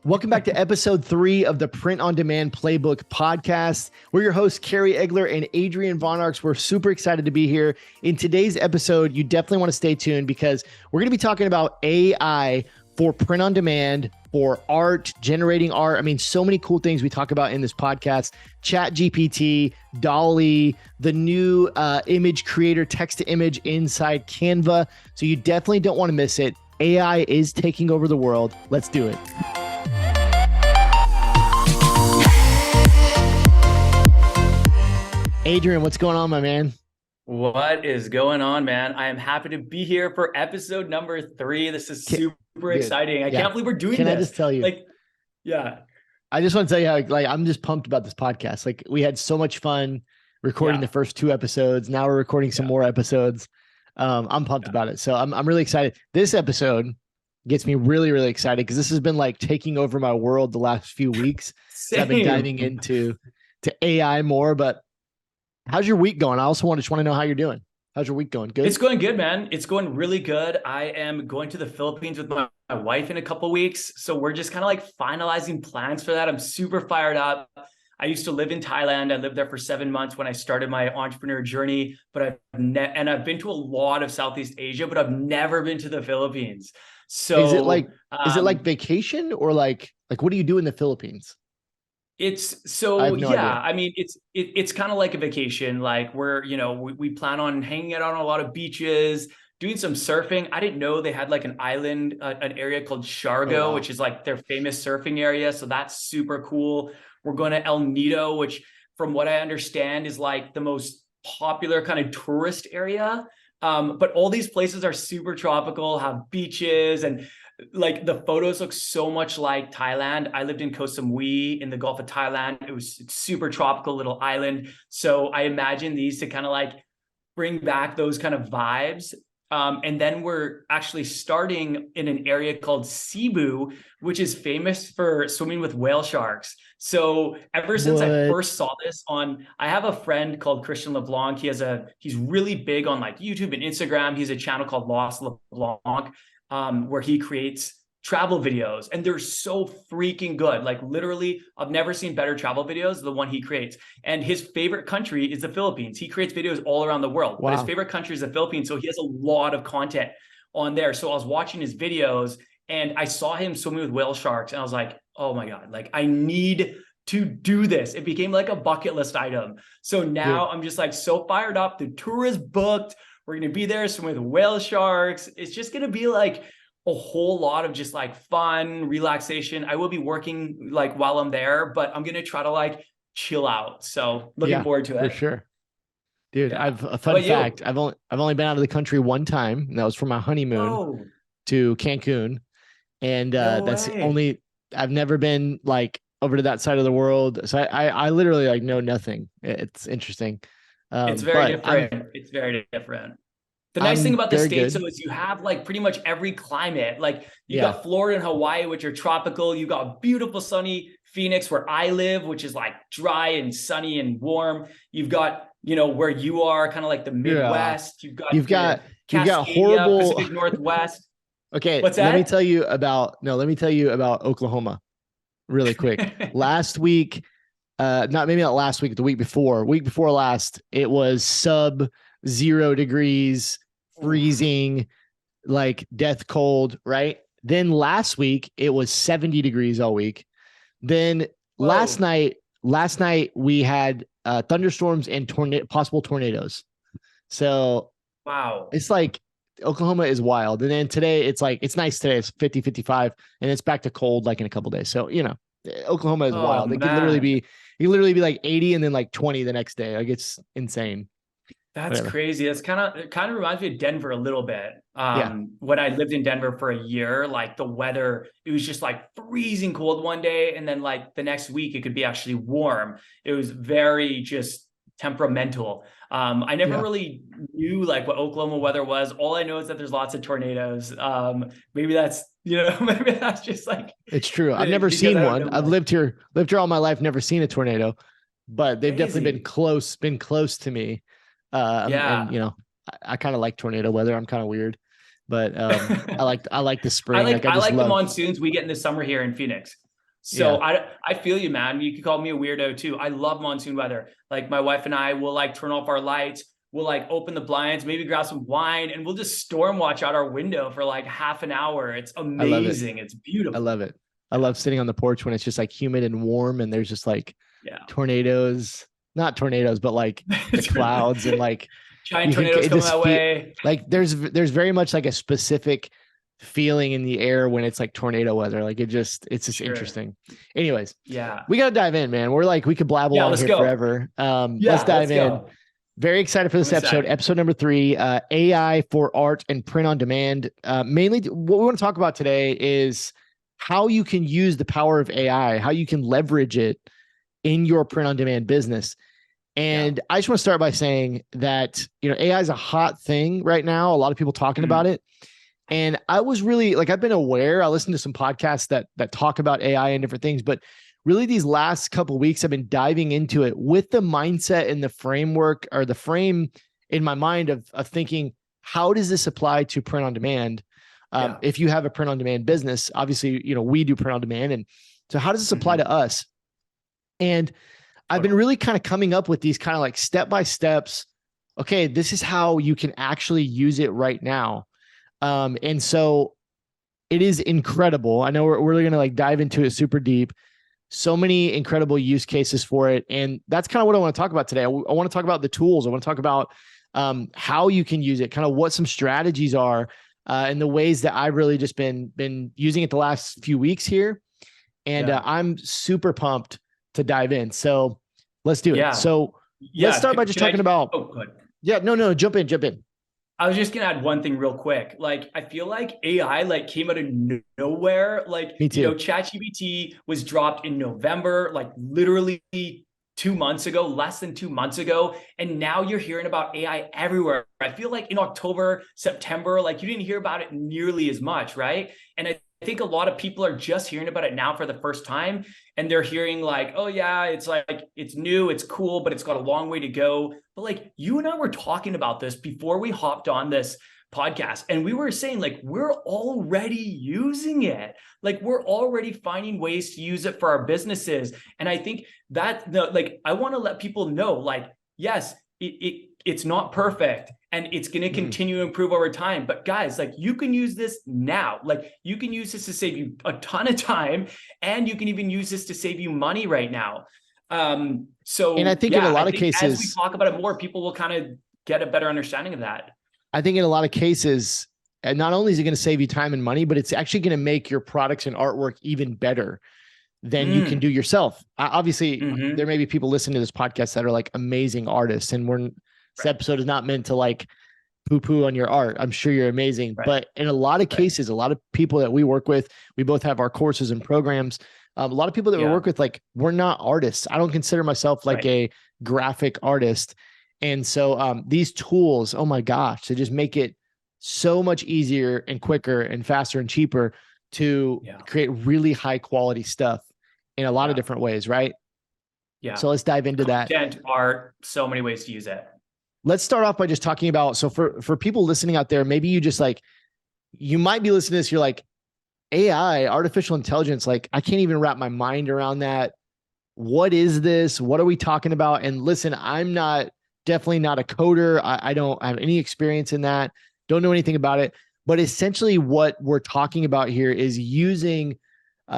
Welcome back to episode 3 of the Print on Demand Playbook podcast. We're your hosts, Kerry, Egeler, and Adrian Von Arx. We're super excited to be here. In today's episode, you definitely want to stay tuned because we're going to be talking about AI for print on demand, for art, generating art. I mean, so many cool things we talk about in this podcast. ChatGPT, DALL-E, the new image creator, text to image inside Canva. So you definitely don't want to miss it. AI is taking over the world. Let's do it. Adrian, what's going on, my man? What is going on, man? I am happy to be here for episode number 3. This is super exciting. I can't believe we're doing this. Can I just tell you? I just want to tell you how I'm just pumped about this podcast. Like, we had so much fun recording the first 2 episodes. Now we're recording some more episodes. I'm pumped about it. So I'm really excited. This episode gets me really, really excited because this has been like taking over my world the last few weeks. So I've been diving into AI more, but how's your week going? I also just want to know how you're doing. How's your week going? Good? It's going good, man. It's going really good. I am going to the Philippines with my wife in a couple of weeks. So we're just kind of like finalizing plans for that. I'm super fired up. I used to live in Thailand. I lived there for 7 months when I started my entrepreneur journey, but I've been to a lot of Southeast Asia, but I've never been to the Philippines. So is it like vacation or like what do you do in the Philippines? It's so, idea. I mean, it's kind of like a vacation. Like we plan on hanging out on a lot of beaches, doing some surfing. I didn't know they had like an island, an area called Siargao, which is like their famous surfing area. So that's super cool. We're going to El Nido, which from what I understand is like the most popular kind of tourist area. But all these places are super tropical, have beaches, and like the photos look so much like Thailand. I lived in Koh Samui in the Gulf of Thailand. It's super tropical little island. So I imagine these to kind of like bring back those kind of vibes. And then we're actually starting in an area called Cebu, which is famous for swimming with whale sharks. So ever since I first saw this I have a friend called Christian LeBlanc. He's really big on like YouTube and Instagram. He's a channel called Lost LeBlanc, where he creates travel videos, and they're so freaking good. Like literally, I've never seen better travel videos than the one he creates. And his favorite country is the Philippines. He creates videos all around the world, but his favorite country is the Philippines. So he has a lot of content on there. So I was watching his videos and I saw him swimming with whale sharks, and I was like, oh my God, like I need to do this. It became like a bucket list item. So now I'm just like so fired up. The tour is booked. We're going to be there swimming with whale sharks. It's just going to be like a whole lot of just like fun, relaxation. I will be working like while I'm there, but I'm going to try to like chill out. So looking forward to it. For sure. Dude, I've a fun fact. I've only been out of the country one time, and that was for my honeymoon to Cancun. And I've never been like over to that side of the world. So I literally like know nothing. It's interesting. It's very different. It's very different. The nice thing about the States though is you have like pretty much every climate. Like you got Florida and Hawaii, which are tropical. You got beautiful sunny Phoenix where I live, which is like dry and sunny and warm. You've got, where you are, kind of like the Midwest. You've got horrible Pacific Northwest. Okay. What's that? Let me tell you about Oklahoma really quick. Last week, not last week, the week before last, it was sub 0 degrees, freezing, like death cold, right? Then last week it was 70 degrees all week. Then last night we had thunderstorms and possible tornadoes. So it's like Oklahoma is wild. And then today it's nice today. It's 50, 55, and it's back to cold like in a couple days. So, Oklahoma is wild. It could literally be like 80 and then like 20 the next day. Like it's insane. That's crazy. It kind of reminds me of Denver a little bit. When I lived in Denver for a year, like the weather, it was just like freezing cold one day. And then like the next week, it could be actually warm. It was very just temperamental. I never really knew like what Oklahoma weather was. All I know is that there's lots of tornadoes. Maybe that's, maybe that's just like. It's true. I've never seen one. I've lived here all my life, never seen a tornado, but they've definitely been close to me. And I kind of like tornado weather. I'm kind of weird, but I like the spring. I like the monsoons we get in the summer here in Phoenix. So I feel you, man. You could call me a weirdo too. I love monsoon weather. Like my wife and I will like turn off our lights. We'll like open the blinds, maybe grab some wine, and we'll just storm watch out our window for like half an hour. It's amazing. It's beautiful. I love it. I love sitting on the porch when it's just like humid and warm and there's just like tornadoes, not tornadoes, but like the clouds and like giant tornadoes coming that way. Like there's very much like a specific feeling in the air when it's like tornado weather. Like it's just interesting. Anyways, we got to dive in, man. We could blabble on here forever. Let's dive in. Very excited for this episode number 3, AI for art and print on demand. Mainly what we want to talk about today is how you can use the power of AI, how you can leverage it in your print on demand business. And I just want to start by saying that, AI is a hot thing right now. A lot of people talking about it. And I was really I've been aware, I listened to some podcasts that talk about AI and different things, but really these last couple of weeks I've been diving into it with the mindset and the framework or the frame in my mind of thinking, how does this apply to print on demand? If you have a print on demand business, obviously, we do print on demand. And so how does this apply to us? And I've been really kind of coming up with these kind of like step-by-steps. Okay, this is how you can actually use it right now. And so it is incredible. I know we're really going to like dive into it super deep. So many incredible use cases for it. And that's kind of what I want to talk about today. I want to talk about the tools. I want to talk about how you can use it, kind of what some strategies are, and the ways that I've really just been using it the last few weeks here. And I'm super pumped to dive in. So let's do it. So let's start by just talking about. Oh, good. Yeah, no, jump in. I was just gonna add one thing real quick. Like, I feel like AI came out of nowhere. Like, me too. ChatGPT was dropped in November, like literally 2 months ago, less than 2 months ago. And now you're hearing about AI everywhere. I feel like in October, September, like you didn't hear about it nearly as much, right? And I think a lot of people are just hearing about it now for the first time. And they're hearing like, oh yeah, it's new, it's cool, but it's got a long way to go. But like you and I were talking about this before we hopped on this podcast. And we were saying like, we're already using it. Like we're already finding ways to use it for our businesses. And I think that I want to let people know, like, yes, it's not perfect and it's going to continue to improve over time. But guys, like you can use this now. Like you can use this to save you a ton of time, and you can even use this to save you money right now. And I think in a lot of cases, as we talk about it more, people will kind of get a better understanding of that. I think in a lot of cases, and not only is it going to save you time and money, but it's actually going to make your products and artwork even better than you can do yourself. Obviously, there may be people listening to this podcast that are like amazing artists, and this episode is not meant to like poo-poo on your art. I'm sure you're amazing, but in a lot of cases, a lot of people that we work with, we both have our courses and programs. A lot of people that we work with, like we're not artists. I don't consider myself like a graphic artist. And so these tools, oh my gosh, they just make it so much easier and quicker and faster and cheaper to create really high quality stuff in a lot of different ways, right? Yeah. So let's dive into that. Content, art, so many ways to use it. Let's start off by just talking about, so for people listening out there, maybe you just like, you might be listening to this, you're like, AI, artificial intelligence, like I can't even wrap my mind around that. What is this? What are we talking about? And listen, I'm definitely not a coder. I don't have any experience in that. Don't know anything about it. But essentially what we're talking about here is using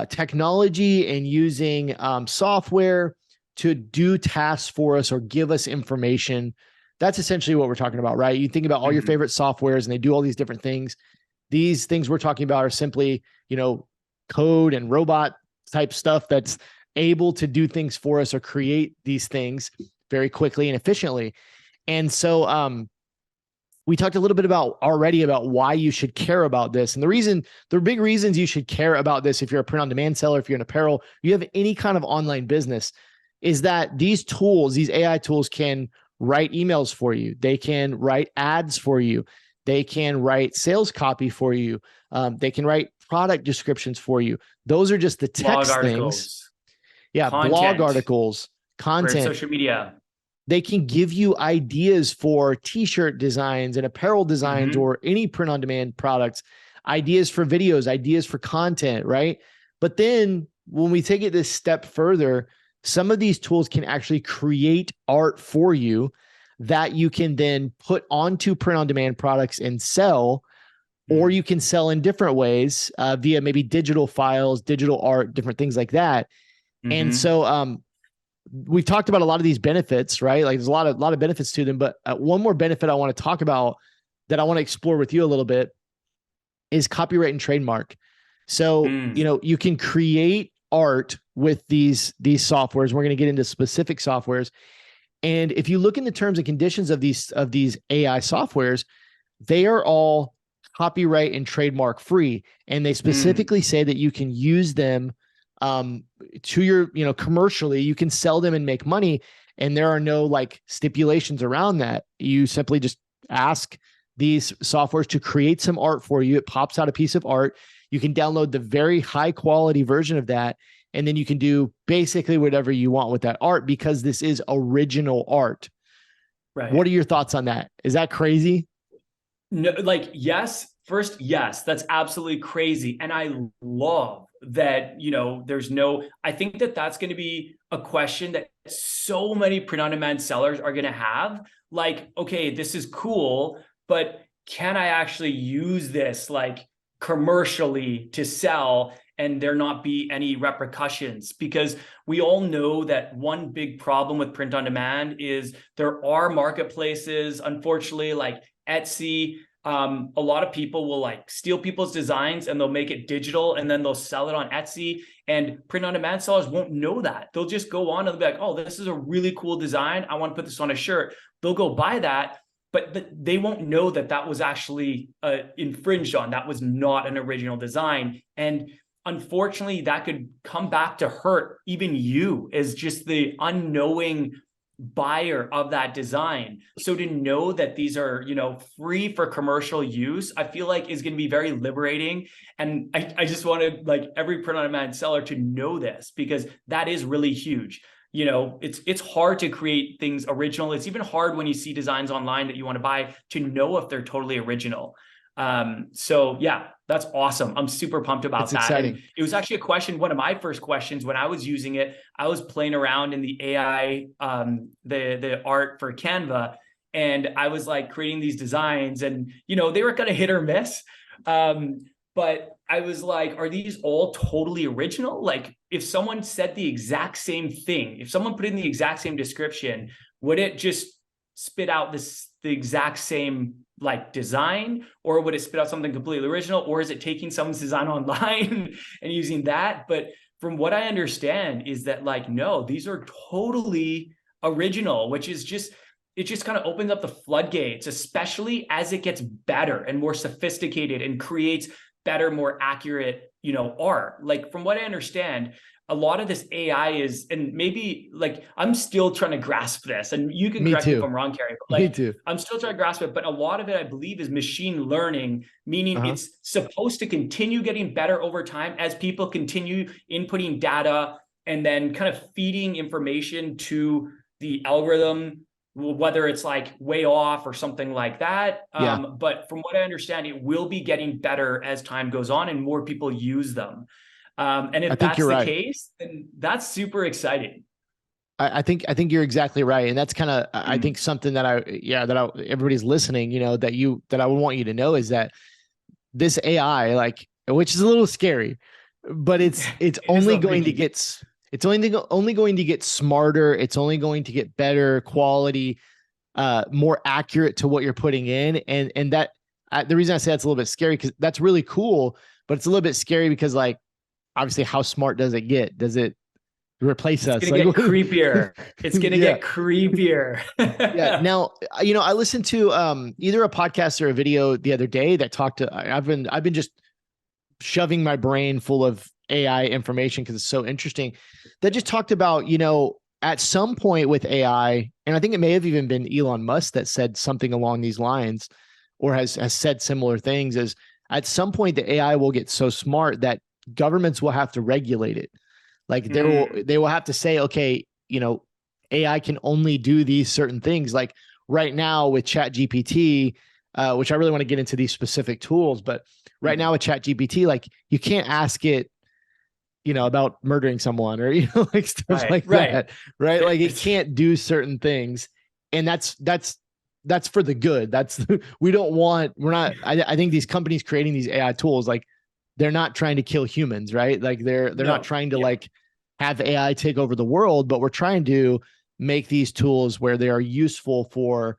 technology and using software to do tasks for us or give us information. That's essentially what we're talking about, right? You think about all your favorite softwares and they do all these different things. These things we're talking about are simply, code and robot type stuff that's able to do things for us or create these things very quickly and efficiently. And so we talked a little bit about why you should care about this. And the big reasons you should care about this, if you're a print on demand seller, if you're in apparel, you have any kind of online business, is that these AI tools can write emails for you. They can write ads for you. They can write sales copy for you. They can write product descriptions for you. Those are just the text things. Yeah, content, blog articles, content, social media. They can give you ideas for t-shirt designs and apparel designs or any print-on-demand products, ideas for videos, ideas for content, right? But then when we take it this step further, some of these tools can actually create art for you that you can then put onto print-on-demand products and sell, or you can sell in different ways via maybe digital files, digital art, different things like that. And so we've talked about a lot of these benefits, right? Like there's a lot of benefits to them, but one more benefit I want to talk about that I want to explore with you a little bit is copyright and trademark. So, you can create art with these softwares. We're going to get into specific softwares. And if you look in the terms and conditions of these AI softwares, they are all copyright and trademark free. And they specifically say that you can use them to your, commercially, you can sell them and make money. And there are no like stipulations around that. You simply just ask these softwares to create some art for you. It pops out a piece of art. You can download the very high quality version of that. And then you can do basically whatever you want with that art because this is original art. Right. What are your thoughts on that? Is that crazy? No, like, yes. First, yes, that's absolutely crazy. And I love that, I think that that's going to be a question that so many print-on-demand sellers are going to have. Like, okay, this is cool, but can I actually use this like commercially to sell and there not be any repercussions? Because we all know that one big problem with print on demand is there are marketplaces, unfortunately, like Etsy. A lot of people will like steal people's designs and they'll make it digital and then they'll sell it on Etsy, and print on demand sellers won't know that. They'll just go on and they'll be like, oh, this is a really cool design. I want to put this on a shirt. They'll go buy that, but they won't know that that was actually infringed on. That was not an original design. And unfortunately, that could come back to hurt even you as just the unknowing buyer of that design. So to know that these are, free for commercial use, I feel like is going to be very liberating. And I just wanted like every print on demand seller to know this, because that is really huge. It's hard to create things original. It's even hard when you see designs online that you want to buy to know if they're totally original. So yeah, that's awesome. I'm super pumped about that. Exciting. And it was actually a question, one of my first questions when I was using it. I was playing around in the AI, the art for Canva, and I was like creating these designs, and they were kind of hit or miss. But I was like, are these all totally original? Like if someone said the exact same thing, if someone put in the exact same description, would it just spit out the exact same like design, or would it spit out something completely original, or is it taking someone's design online and using that? But from what I understand is that like, no, these are totally original, which is just, it just kind of opens up the floodgates, especially as it gets better and more sophisticated and creates better, more accurate, art. Like from what I understand, a lot of this AI is, and maybe like, I'm still trying to grasp this, and you can correct me if I'm wrong, Kerry, but like, Me too. I'm still trying to grasp it, but a lot of it, I believe, is machine learning, meaning it's supposed to continue getting better over time as people continue inputting data and then kind of feeding information to the algorithm, whether it's like way off or something like that. But from what I understand, it will be getting better as time goes on and more people use them. And if that's the case, then that's super exciting. I think you're exactly right. And that's kind of, I think something that everybody's listening, that I would want you to know is that this AI, like, which is a little scary, but it's only going to get smarter. It's only going to get better quality, more accurate to what you're putting in. And that the reason I say that's a little bit scary, because that's really cool, but it's a little bit scary because like, obviously, how smart does it get? Does it replace us? It's going to get creepier. It's going to get creepier. Yeah. Now, I listened to either a podcast or a video the other day that talked to, I've been just shoving my brain full of AI information because it's so interesting, that just talked about, at some point with AI, and I think it may have even been Elon Musk that said something along these lines, or has said similar things, is at some point the AI will get so smart that governments will have to regulate it. Like they will have to say, okay, AI can only do these certain things. Like right now with ChatGPT, which I really want to get into these specific tools, but right now with ChatGPT, like you can't ask it about murdering someone or, like stuff like that, right? Like it can't do certain things. And that's for the good. I think these companies creating these AI tools, like they're not trying to kill humans, right? Like they're not trying to like have AI take over the world, but we're trying to make these tools where they are useful for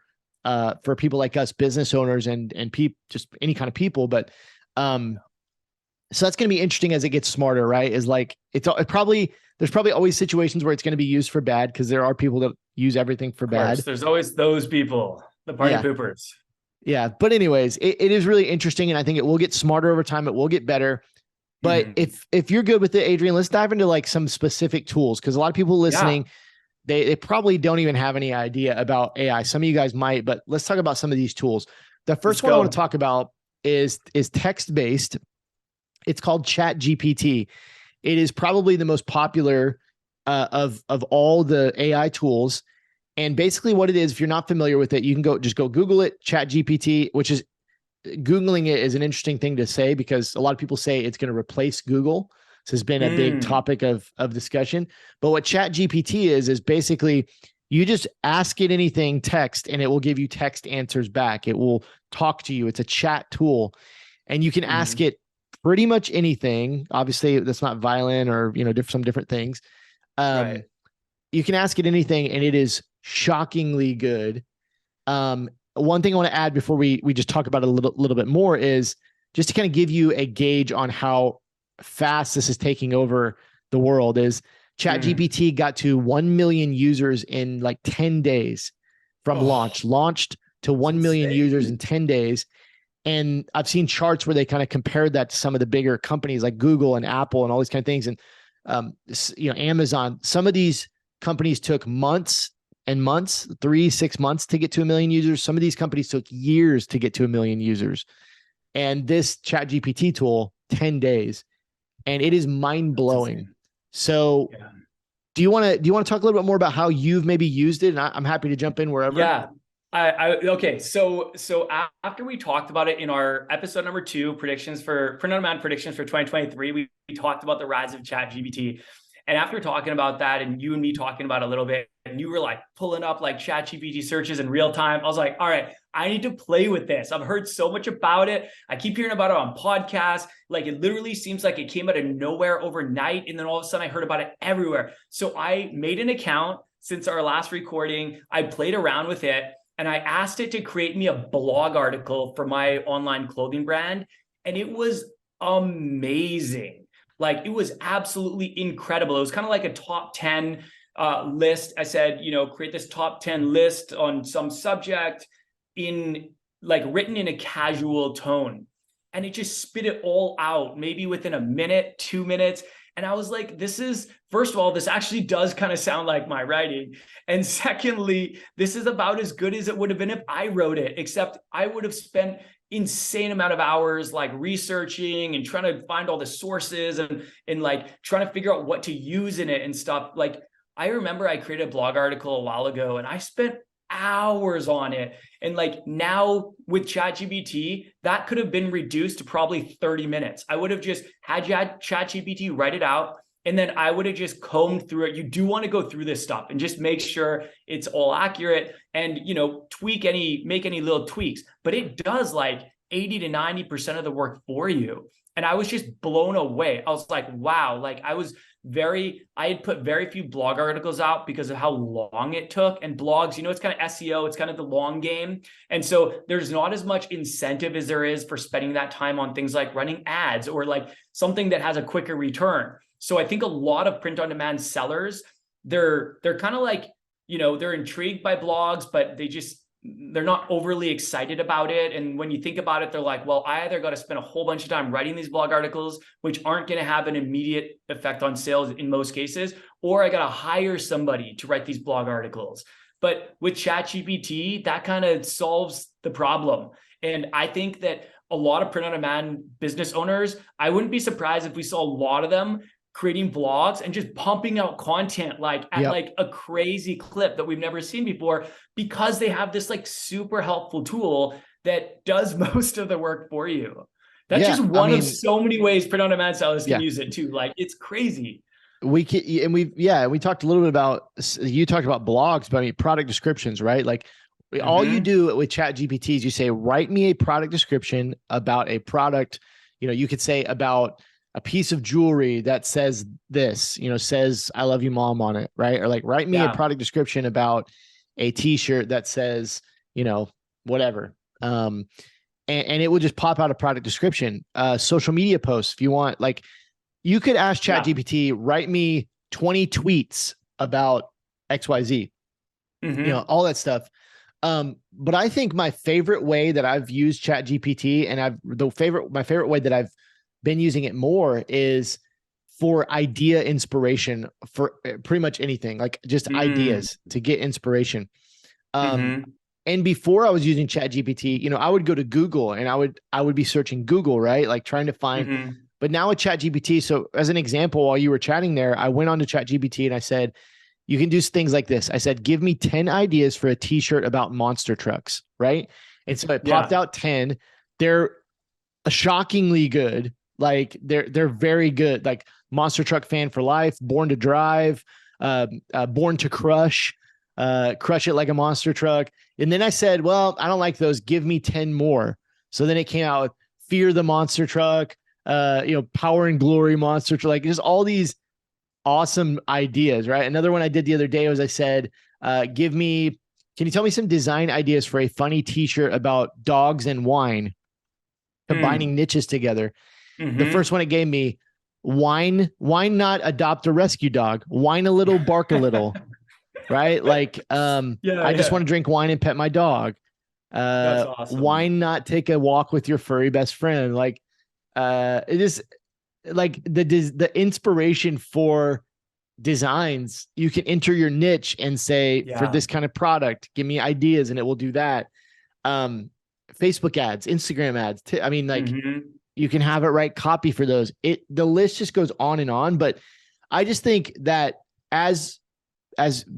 people like us, business owners and people, just any kind of people. But so that's going to be interesting as it gets smarter, right? Is like there's probably always situations where it's going to be used for bad, because there are people that use everything for bad. There's always those people, the party poopers. Yeah. But anyways, it is really interesting, and I think it will get smarter over time. It will get better. But if you're good with it, Adrian, let's dive into like some specific tools, because a lot of people listening, they probably don't even have any idea about AI. Some of you guys might, but let's talk about some of these tools. The first one I want to talk about is text-based. It's called ChatGPT. It is probably the most popular of all the AI tools. And basically what it is, if you're not familiar with it, you can go Google it, ChatGPT, which is, Googling it is an interesting thing to say, because a lot of people say it's going to replace Google. This has been a big topic of discussion. But what ChatGPT is basically you just ask it anything text and it will give you text answers back. It will talk to you. It's a chat tool, and you can ask it pretty much anything. Obviously that's not violent or, some different things. You can ask it anything and it is shockingly good. One thing I want to add before we just talk about it a little bit more is just to kind of give you a gauge on how fast this is taking over the world. Is ChatGPT got to 1 million users in like 10 days from launched to 1 million users in 10 days. And I've seen charts where they kind of compared that to some of the bigger companies like Google and Apple and all these kind of things. And, Amazon, some of these companies took months and months, 3-6 months to get to 1 million users. Some of these companies took years to get to 1 million users. And this ChatGPT tool, 10 days. And it is mind blowing. So do you want to talk a little bit more about how you've maybe used it? And I'm happy to jump in wherever. Yeah. Okay. So after we talked about it in our episode number 2, predictions for 2023, we talked about the rise of ChatGPT. And after talking about that, and you and me talking about it a little bit, and you were like pulling up like ChatGPT searches in real time, I was like, all right, I need to play with this. I've heard so much about it. I keep hearing about it on podcasts. Like it literally seems like it came out of nowhere overnight. And then all of a sudden I heard about it everywhere. So I made an account since our last recording. I played around with it and I asked it to create me a blog article for my online clothing brand. And it was amazing. Like it was absolutely incredible. It was kind of like a top 10 list. I said, create this top 10 list on some subject in like written in a casual tone. And it just spit it all out, maybe within a minute, 2 minutes. And I was like, first of all, this actually does kind of sound like my writing. And secondly, this is about as good as it would have been if I wrote it, except I would have spent insane amount of hours like researching and trying to find all the sources and like trying to figure out what to use in it and stuff. Like I remember I created a blog article a while ago and I spent hours on it. And like now with ChatGPT, that could have been reduced to probably 30 minutes. I would have just had ChatGPT write it out. And then I would have just combed through it. You do want to go through this stuff and just make sure it's all accurate and, make any little tweaks, but it does like 80 to 90% of the work for you. And I was just blown away. I was like, wow, like I had put very few blog articles out because of how long it took. And blogs, it's kind of SEO, it's kind of the long game. And so there's not as much incentive as there is for spending that time on things like running ads or like something that has a quicker return. So I think a lot of print on demand sellers, they're kind of like, they're intrigued by blogs, but they're not overly excited about it. And when you think about it, they're like, well, I either got to spend a whole bunch of time writing these blog articles, which aren't going to have an immediate effect on sales in most cases, or I got to hire somebody to write these blog articles. But with ChatGPT, that kind of solves the problem. And I think that a lot of print on demand business owners, I wouldn't be surprised if we saw a lot of them creating blogs and just pumping out content like at like a crazy clip that we've never seen before, because they have this like super helpful tool that does most of the work for you. That's just one of so many ways print-on-demand stylists can use it too. Like, it's crazy. We can, and we talked a little bit about, you talked about blogs, but I mean, product descriptions, right? Like all you do with ChatGPT is you say, write me a product description about a product. You could say about a piece of jewelry that says this, says, I love you, mom on it. Right. Or like, write me a product description about a t-shirt that says, whatever. And it will just pop out a product description. Social media posts, if you want, like, you could ask ChatGPT, write me 20 tweets about XYZ, all that stuff. But I think my favorite way that I've used ChatGPT, and my favorite way that I've been using it more is for idea inspiration for pretty much anything, like just ideas to get inspiration. And before I was using ChatGPT, I would go to Google and I would be searching Google, right? Like trying to find. But now with ChatGPT, so as an example, while you were chatting there, I went on to ChatGPT and I said, you can do things like this. I said, give me 10 ideas for a t-shirt about monster trucks, right? And so it popped out 10. They're shockingly good. Like they're very good. Like monster truck fan for life, born to drive, born to crush it like a monster truck. And then I said, well, I don't like those. Give me 10 more. So then it came out with fear the monster truck, power and glory monster truck, like just all these awesome ideas, right? Another one I did the other day was I said, can you tell me some design ideas for a funny t-shirt about dogs and wine, combining niches together? The first one it gave me, wine not adopt a rescue dog, whine a little, bark a little, right? Like, I just want to drink wine and pet my dog. That's awesome. Wine not take a walk with your furry best friend. Like, it is like the inspiration for designs. You can enter your niche and say, for this kind of product, give me ideas, and it will do that. Facebook ads, Instagram ads. You can have it write copy for those. The list just goes on and on. But I just think that as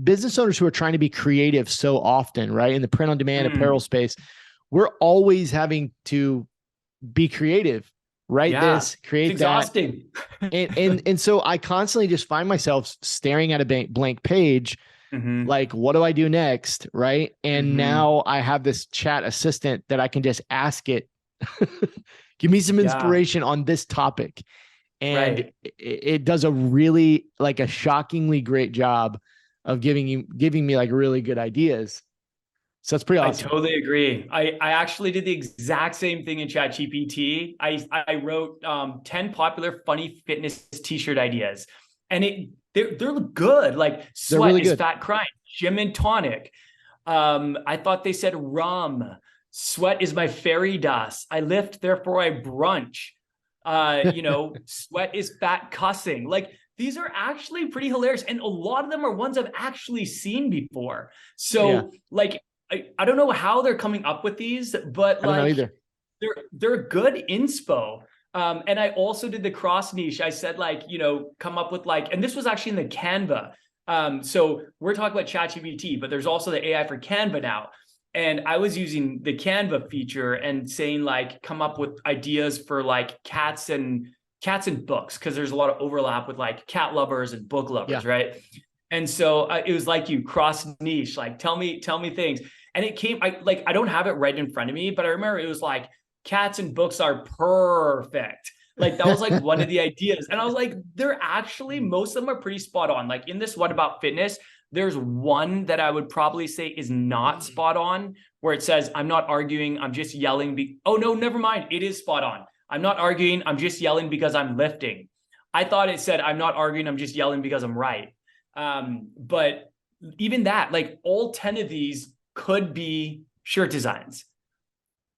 business owners who are trying to be creative so often, right, in the print on demand apparel space, we're always having to be creative. Write this, create it's exhausting. that. And so I constantly just find myself staring at a blank page, like, what do I do next? Right. And now I have this chat assistant that I can just ask it, give me some inspiration on this topic. And it does a shockingly great job of giving me like really good ideas. So that's pretty awesome. I totally agree. I actually did the exact same thing in ChatGPT. I wrote 10 popular funny fitness t-shirt ideas, and they're good. Like sweat really is fat crime, gym and tonic. I thought they said rum. Sweat is my fairy dust. I lift, therefore I brunch. Sweat is fat cussing. Like these are actually pretty hilarious, and a lot of them are ones I've actually seen before. So I don't know how they're coming up with these, but like they're good inspo. And I also did the cross niche. I said come up with and this was actually in the Canva. So we're talking about ChatGPT, but there's also the AI for Canva now. And I was using the Canva feature and saying come up with ideas for cats and books, because there's a lot of overlap with cat lovers and book lovers, right? And so it was cross niche, tell me things. And it came, I don't have it right in front of me, but I remember it was cats and books are perfect. That was one of the ideas. And I was they're actually, most of them are pretty spot on. In this one about fitness, there's one that I would probably say is not spot on, where it says, I'm not arguing, I'm just yelling. Oh no, never mind. It is spot on. I'm not arguing, I'm just yelling because I'm lifting. I thought it said, I'm not arguing, I'm just yelling because I'm right. But even that, all 10 of these could be shirt designs.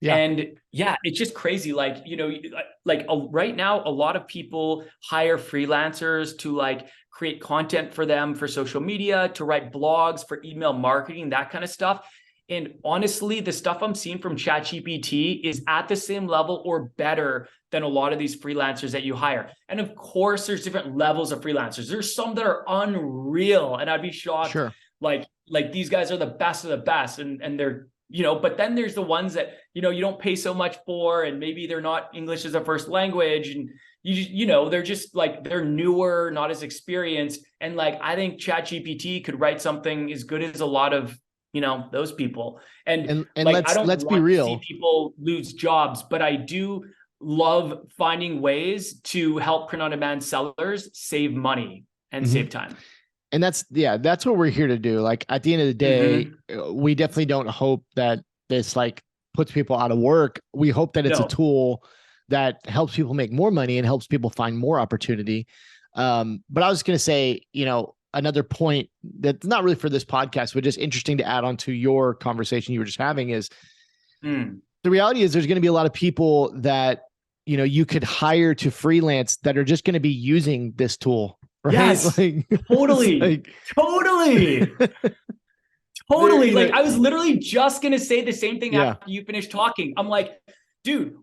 And it's just crazy. Right now, a lot of people hire freelancers to create content for them for social media, to write blogs, for email marketing, that kind of stuff. And honestly, the stuff I'm seeing from ChatGPT is at the same level or better than a lot of these freelancers that you hire. And of course, there's different levels of freelancers. There's some that are unreal, and I'd be shocked. Sure. Like these guys are the best of the best, and they're, but then there's the ones that, you know, you don't pay so much for, and maybe they're not English as a first language, and you know, they're just like, they're newer, not as experienced. And like, I think ChatGPT could write something as good as a lot of, you know, those people. And like, I don't let's be want to see real. people lose jobs, but I do love finding ways to help print-on-demand sellers save money and save time. And that's what we're here to do. Like, at the end of the day, we definitely don't hope that this like puts people out of work. We hope that it's a tool that helps people make more money and helps people find more opportunity. But I was going to say, you know, another point that's not really for this podcast, but just interesting to add on to your conversation you were just having is the reality is there's going to be a lot of people that, you know, you could hire to freelance that are just going to be using this tool. Right? Yes, like, totally. Totally. Like, I was literally just going to say the same thing after you finished talking. I'm like, dude,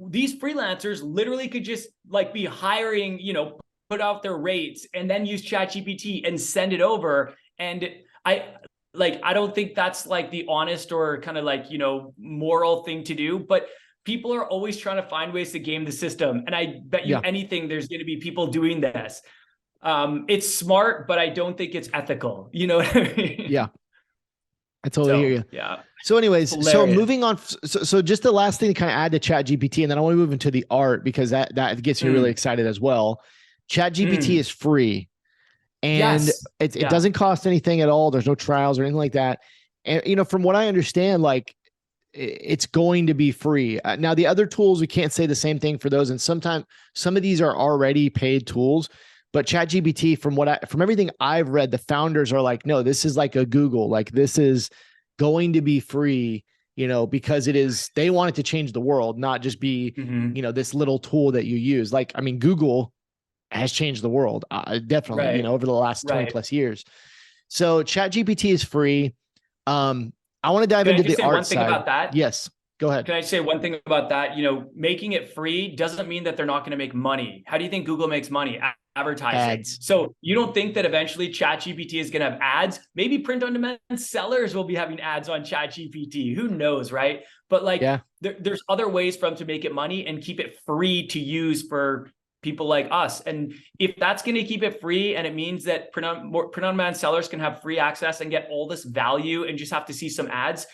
these freelancers literally could just like be hiring, you know, put out their rates and then use ChatGPT and send it over. And I don't think that's like the honest or kind of like, you know, moral thing to do, but people are always trying to find ways to game the system. And I bet you anything, there's going to be people doing this. It's smart, but I don't think it's ethical. You know what I mean? Yeah. I totally hear you. Yeah. So anyways, so moving on. So just the last thing to kind of add to ChatGPT, and then I want to move into the art because that gets me really excited as well. ChatGPT is free, and it doesn't cost anything at all. There's no trials or anything like that. And, you know, from what I understand, like, it's going to be free. Now, the other tools, we can't say the same thing for those. And sometimes some of these are already paid tools. But ChatGPT, from everything I've read, the founders are like, no, this is like a Google. Like, this is going to be free, you know, because they want it to change the world, not just be, you know, this little tool that you use. Like, I mean, Google has changed the world, definitely, you know, over the last 20 plus years. So ChatGPT is free. I want to dive into the art one thing side. About that? Yes. Go ahead. Can I say one thing about that? You know, making it free doesn't mean that they're not going to make money. How do you think Google makes money? Advertising. Ads. So you don't think that eventually ChatGPT is going to have ads? Maybe print-on-demand sellers will be having ads on ChatGPT. Who knows, right? But like, there's other ways for them to make it money and keep it free to use for people like us. And if that's going to keep it free, and it means that print-on-demand sellers can have free access and get all this value and just have to see some ads,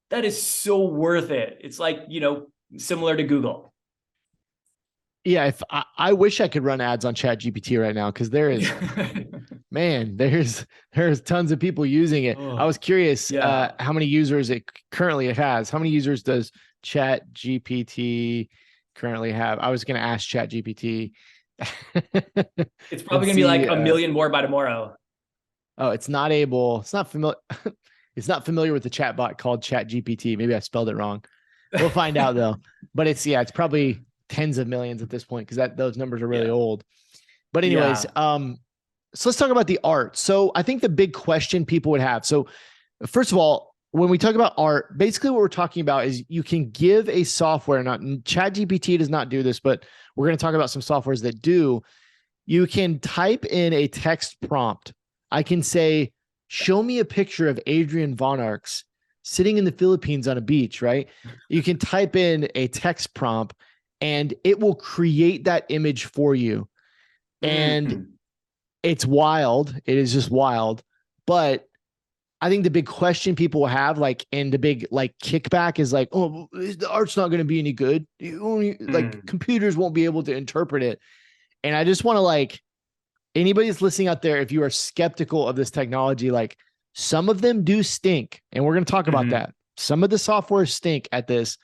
that is so worth it. It's like, you know, similar to Google. Yeah, if I wish I could run ads on ChatGPT right now, because there is, man, there's tons of people using it. I was curious how many users it currently has. How many users does ChatGPT currently have? I was going to ask ChatGPT. It's probably going to be like a million more by tomorrow. Oh, it's not familiar. It's not familiar with the chatbot called ChatGPT. Maybe I spelled it wrong. We'll find out though. But it's probably tens of millions at this point, because those numbers are really old. But anyways, so let's talk about the art. So I think the big question people would have. So first of all, when we talk about art, basically what we're talking about is you can give a software, not ChatGPT does not do this, but we're going to talk about some softwares that do. You can type in a text prompt. I can say, show me a picture of Adrian Von Arx sitting in the Philippines on a beach, right? You can type in a text prompt and it will create that image for you. And it's wild. It is just wild. But I think the big question people will have, like, and the big like kickback is like, oh, the art's not going to be any good. Like, computers won't be able to interpret it. And I just want to, like, anybody that's listening out there, if you are skeptical of this technology, like, some of them do stink. And we're going to talk about that. Some of the software stink at this.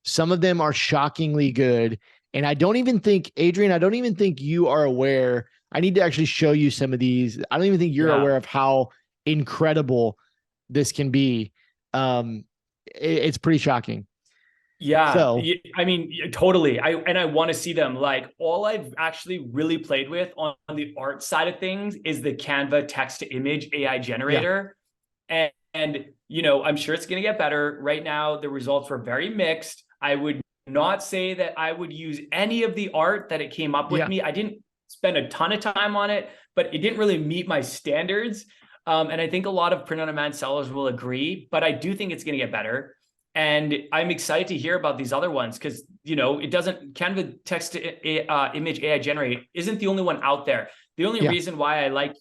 Some of them are shockingly good. And I don't even think, Adrian, you are aware. I need to actually show you some of these. I don't even think you're aware of how incredible this can be. It's pretty shocking. Yeah. So, I mean, totally. I want to see them. Like, all I've actually really played with on the art side of things is the Canva text to image AI generator. And, you know, I'm sure it's going to get better. Right now, the results were very mixed. I would not say that I would use any of the art that it came up with me. I didn't spend a ton of time on it, but it didn't really meet my standards. And I think a lot of print-on-demand sellers will agree, but I do think it's going to get better. And I'm excited to hear about these other ones because, you know, it doesn't, Canva text to image AI generate isn't the only one out there. The only reason why I like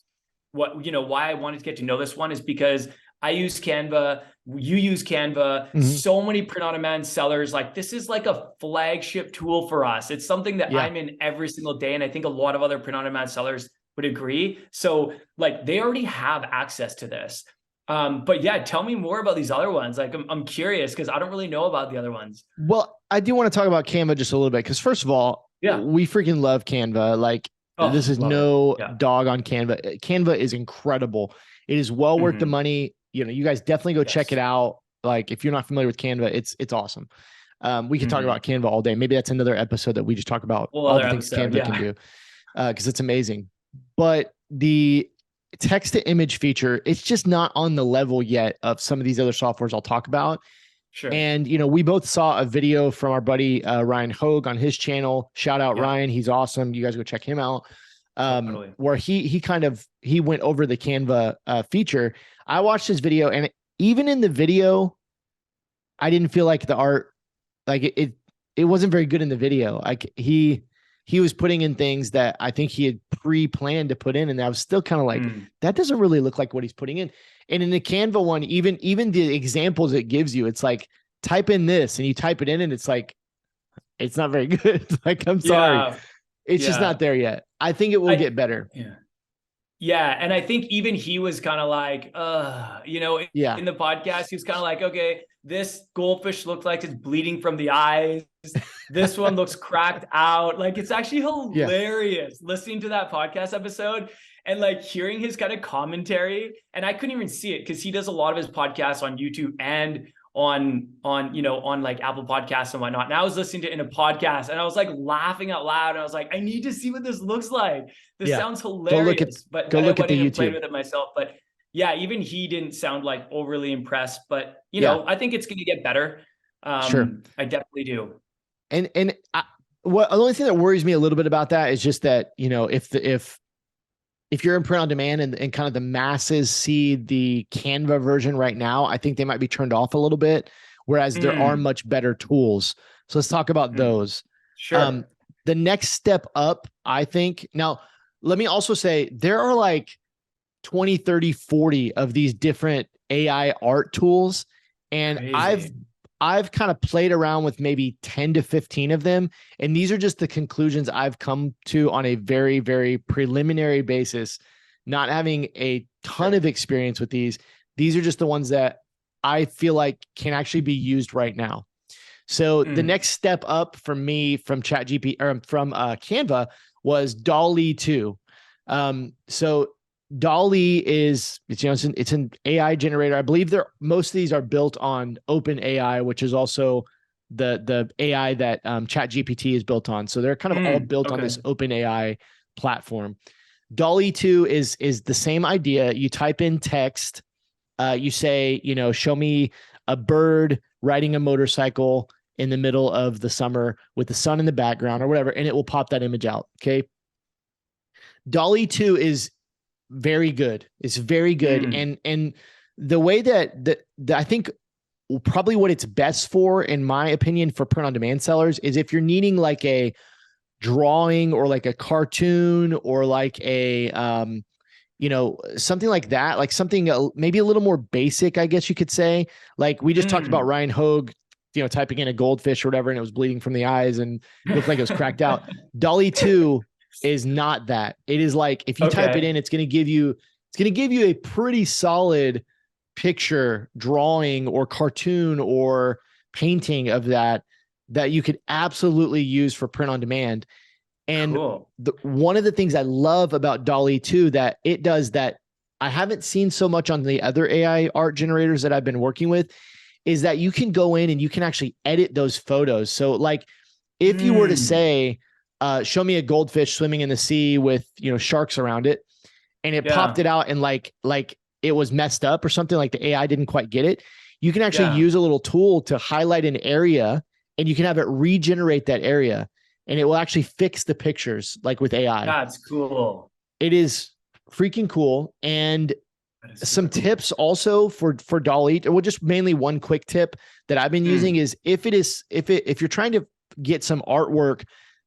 why I wanted to get to know this one is because I use Canva, you use Canva, so many print on demand sellers, like this is like a flagship tool for us. It's something that I'm in every single day. And I think a lot of other print on demand sellers would agree. So like they already have access to this. But yeah, tell me more about these other ones. Like I'm curious because I don't really know about the other ones. Well, I do want to talk about Canva just a little bit because first of all, we freaking love Canva. Like this is no dog on Canva. Canva is incredible. It is well worth the money. You know, you guys definitely go check it out. Like if you're not familiar with Canva, it's awesome. We can talk about Canva all day. Maybe that's another episode that we just talk about all the things Canva can do because it's amazing. But the text to image feature, it's just not on the level yet of some of these other softwares I'll talk about. Sure. And, you know, we both saw a video from our buddy, Ryan Hogue on his channel. Shout out Ryan. He's awesome. You guys go check him out. Where he went over the Canva feature. I watched his video and even in the video, I didn't feel like the art, like it wasn't very good in the video. Like he was putting in things that I think he had pre-planned to put in. And I was still kind of like, that doesn't really look like what he's putting in. And in the Canva one, even the examples it gives you, it's like, type in this and you type it in and it's like, it's not very good. Like, I'm sorry. It's just not there yet. I think it will get better. Yeah. And I think even he was kind of like, in the podcast, he was kind of like, okay, this goldfish looks like it's bleeding from the eyes. This one looks cracked out. Like, it's actually hilarious listening to that podcast episode and like hearing his kind of commentary. And I couldn't even see it because he does a lot of his podcasts on YouTube and on like Apple Podcasts and whatnot. And I was listening to it in a podcast and I was like laughing out loud. And I was like, I need to see what this looks like. This sounds hilarious. Go look at the YouTube. Play with it myself. But yeah, even he didn't sound like overly impressed. But you know, I think it's going to get better. Sure, I definitely do. And the only thing that worries me a little bit about that is just that, you know, if you're in print on demand and kind of the masses see the Canva version right now, I think they might be turned off a little bit, whereas there are much better tools. So let's talk about those. Sure. The next step up, I think. Now, let me also say there are like 20, 30, 40 of these different AI art tools. And Crazy. I've kind of played around with maybe 10 to 15 of them. And these are just the conclusions I've come to on a very, very preliminary basis, not having a ton of experience with these. These are just the ones that I feel like can actually be used right now. So the next step up for me from ChatGPT or from Canva was DALL-E 2. So DALL-E it's an AI generator. I believe most of these are built on OpenAI, which is also the AI that ChatGPT is built on. So they're kind of all built on this OpenAI platform. DALL-E 2 is the same idea. You type in text, you say, you know, show me a bird riding a motorcycle in the middle of the summer with the sun in the background or whatever, and it will pop that image out. Okay. DALL-E 2 is very good. It's very good. And the way that I think probably what it's best for, in my opinion, for print on demand sellers is if you're needing like a drawing or like a cartoon or like a, something like that, like something maybe a little more basic, I guess you could say. Like we just talked about Ryan Hogue, you know, typing in a goldfish or whatever, and it was bleeding from the eyes and it looked like it was cracked out. DALL-E 2 is not that. It is like, if you type it in, it's going to give you a pretty solid picture, drawing or cartoon or painting of that you could absolutely use for print on demand. And one of the things I love about DALL-E 2 that it does that I haven't seen so much on the other AI art generators that I've been working with is that you can go in and you can actually edit those photos. So like if you were to say, show me a goldfish swimming in the sea with, you know, sharks around it, and it popped it out and like it was messed up or something, like the AI didn't quite get it. You can actually use a little tool to highlight an area and you can have it regenerate that area and it will actually fix the pictures like with AI. That's cool. It is freaking cool. And some tips also for DALL-E, well, just mainly one quick tip that I've been using is if you're trying to get some artwork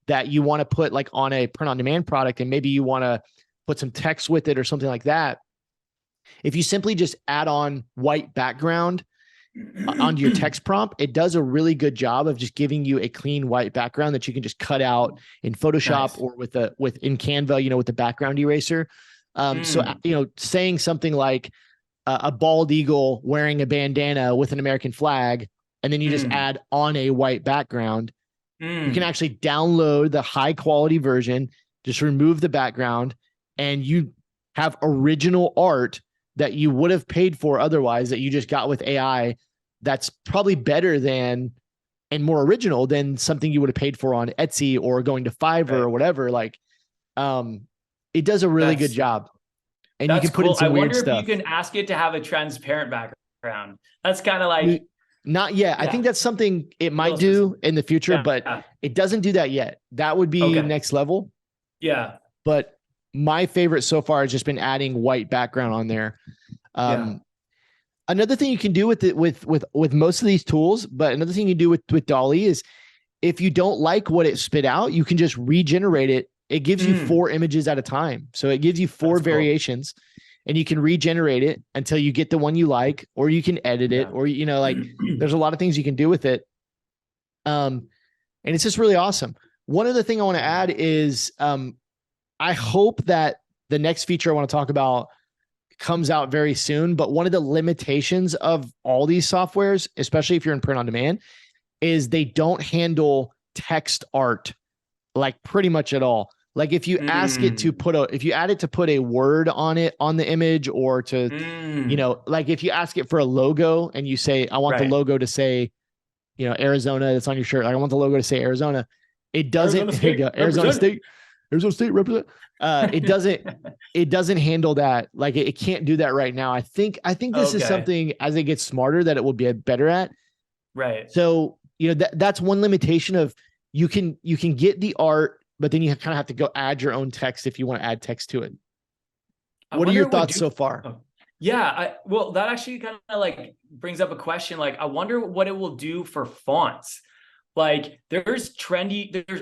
that you want to put like on a print on demand product, and maybe you want to put some text with it or something like that. If you simply just add on white background onto your text prompt, it does a really good job of just giving you a clean white background that you can just cut out in Photoshop or in Canva, with the background eraser. So, saying something like a bald eagle wearing a bandana with an American flag, and then you just add on a white background, you can actually download the high quality version, just remove the background, and you have original art that you would have paid for otherwise that you just got with AI. That's probably better than and more original than something you would have paid for on Etsy or going to Fiverr or whatever. Like, it does a really good job, and you can put in some weird stuff. I wonder if you can ask it to have a transparent background. That's kind of like, not yet. I think that's something it might do in the future, but it doesn't do that yet. That would be next level. Yeah. But my favorite so far has just been adding white background on there. Another thing you can do with most of these tools, but another thing you do with DALL-E is if you don't like what it spit out, you can just regenerate it. It gives you 4 images at a time. So it gives you 4 variations, and you can regenerate it until you get the one you like, or you can edit it, or, like there's a lot of things you can do with it. And it's just really awesome. One other thing I want to add is, I hope that the next feature I want to talk about comes out very soon. But one of the limitations of all these softwares, especially if you're in print on demand, is they don't handle text art like pretty much at all. Like if you ask it to if you add it to put a word on it, on the image, or to, like if you ask it for a logo and you say, I want the logo to say, Arizona, that's on your shirt. Like, I want the logo to say Arizona. It doesn't, Arizona State represent. It doesn't handle that. Like it can't do that right now. I think this is something as it gets smarter that it will be better at. Right. So, that's one limitation of you can get the art, but then you kind of have to go add your own text if you want to add text to it. What are your thoughts so far? Well, that actually kind of like brings up a question. Like, I wonder what it will do for fonts. Like there's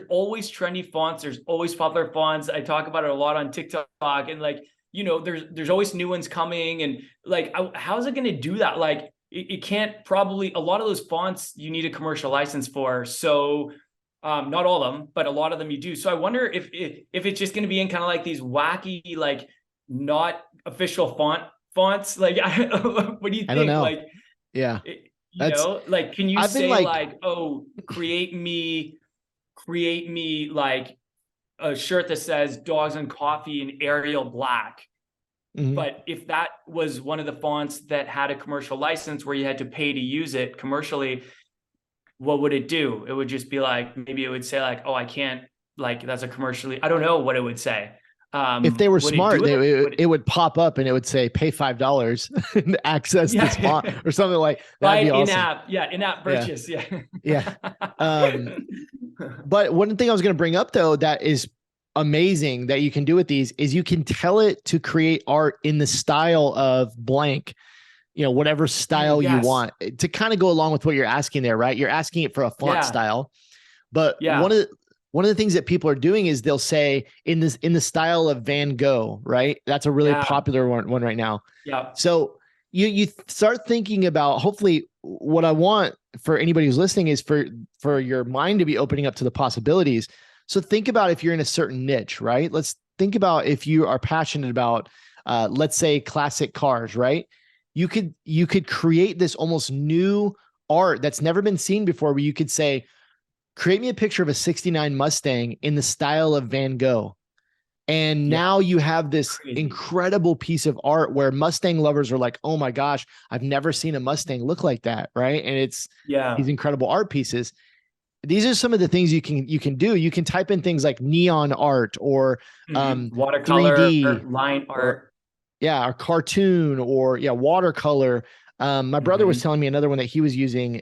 always trendy fonts. There's always popular fonts. I talk about it a lot on TikTok, and like, there's always new ones coming, and like, how's it going to do that? Like it can't probably, a lot of those fonts you need a commercial license for. So not all of them, but a lot of them you do. So I wonder if it's just going to be in kind of like these wacky, like not official fonts. Like, what do you think? I don't know. Like, like, can you say like, oh, create me like a shirt that says dogs and coffee in Arial black. But if that was one of the fonts that had a commercial license where you had to pay to use it commercially, what would it do? It would just be like, maybe it would say like, oh, I can't, like, that's a commercially, I don't know what it would say. If they were smart, it would pop up and it would say pay $5 and access this font or something like that. That'd be awesome. In-app purchase. But one thing I was going to bring up though, that is amazing that you can do with these is you can tell it to create art in the style of blank, whatever style you want, to kind of go along with what you're asking there, right? You're asking it for a font style, but one of the things that people are doing is they'll say in the style of Van Gogh, right? That's a really popular one right now. Yeah. So you start thinking about, hopefully what I want for anybody who's listening is for your mind to be opening up to the possibilities. So think about if you're in a certain niche, right? Let's think about if you are passionate about, let's say classic cars, right? You could create this almost new art that's never been seen before, where you could say, create me a picture of a 69 Mustang in the style of Van Gogh. And now you have this incredible piece of art where Mustang lovers are like, oh my gosh, I've never seen a Mustang look like that. Right. And it's these incredible art pieces. These are some of the things you can do. You can type in things like neon art or watercolor, 3D, line art. Or cartoon or watercolor. My brother was telling me another one that he was using.